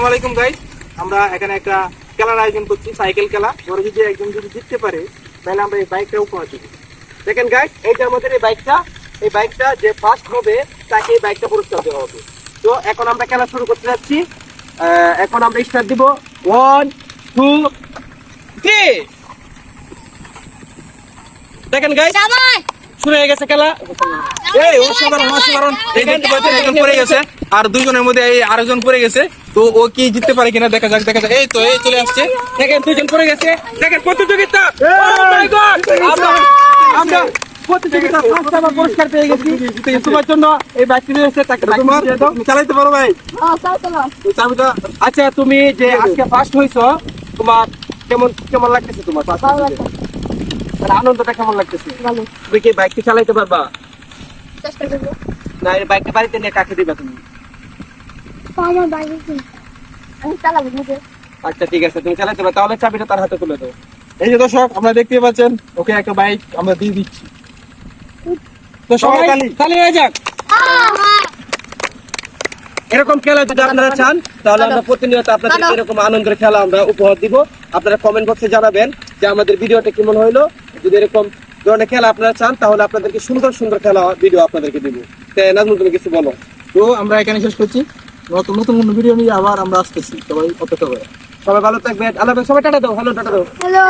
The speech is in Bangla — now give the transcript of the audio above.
আসসালামু আলাইকুম গাইস, আমরা এখানে একটা খেলার আয়োজন করছি, সাইকেল খেলা। ওরা যদি একজন যদি জিততে পারে তাহলে আমরা এই বাইকটা উপহার দিব। দেখেন গাইস, এই যে আমাদের এই বাইকটা যে ফার্স্ট হবে তাকে এই বাইকটা পুরস্কার দেওয়া হবে। তো এখন আমরা খেলা শুরু করতে যাচ্ছি। এখন আমরা স্টার্ট দিব। 1 2 3। দেখেন গাইস, শুরু হয়ে গেছে খেলা। এই অসাধারণ এই দেখতে পাচ্ছেন একজন পড়ে গেছে আর দুইজনের মধ্যে এই আরেকজন পড়ে গেছে। তো ও কি জিততে পারে কিনা দেখা যাক। এই তো এই চলে আসছে। দেখেন দুইজন পড়ে গেছে। দেখেন প্রতিযোগিতা। Oh my God! আমরা প্রতিযোগিতা ফার্স্ট টাইম পুরস্কার পেয়ে গেছি। তোমার জন্য এই বাইকটি রয়েছে, তাকে তুমি চালাতে পারো ভাই? চাবিটা। আচ্ছা, তুমি যে আজকে ফার্স্ট হইছো, তোমার কেমন লাগতেছে? তোমার আনন্দটা কেমন লাগতেছে? তুমি কি বাইকটি চালাইতে পারবা? চেষ্টা করব। না, এই বাইকটা বাড়িতে নিয়ে কাকে দিবা তুমি? আমার বাইকে আমি চালাবো নিজে। আচ্ছা ঠিক আছে, তুমি চালাইতে পারো, তাহলে চাবিটা তার হাতে তুলে দাও। এই যে দর্শক, আমরা দেখতে পাচ্ছেন ওকে একটা বাইক আমরা দিয়ে দিচ্ছি। তো সবাই তালি হয়ে যাক। এরকম খেলা যদি আপনারা চান তাহলে আমরা প্রতিনিয়ত আপনাদের এরকম আনন্দের খেলা আমরা উপহার দিব। আপনারা কমেন্ট বক্সে জানাবেন যে আমাদের ভিডিওটা কেমন হইলো। যদি এরকম ধরনের খেলা আপনারা চান তাহলে আপনাদেরকে সুন্দর খেলা ভিডিও আপনাদেরকে দিব। নাজমুল, তুমি কিছু বলো। তো আমরা এখানে শেষ করছি। নতুন ভিডিও নিয়ে আবার আমরা আসতেছি। সবাই অপেক্ষা করে। সবাই ভালো থাকবেন। আল্লাহ হাফেজ। সবাই টাটা দাও। হ্যালো, টাটা দাও। হ্যালো।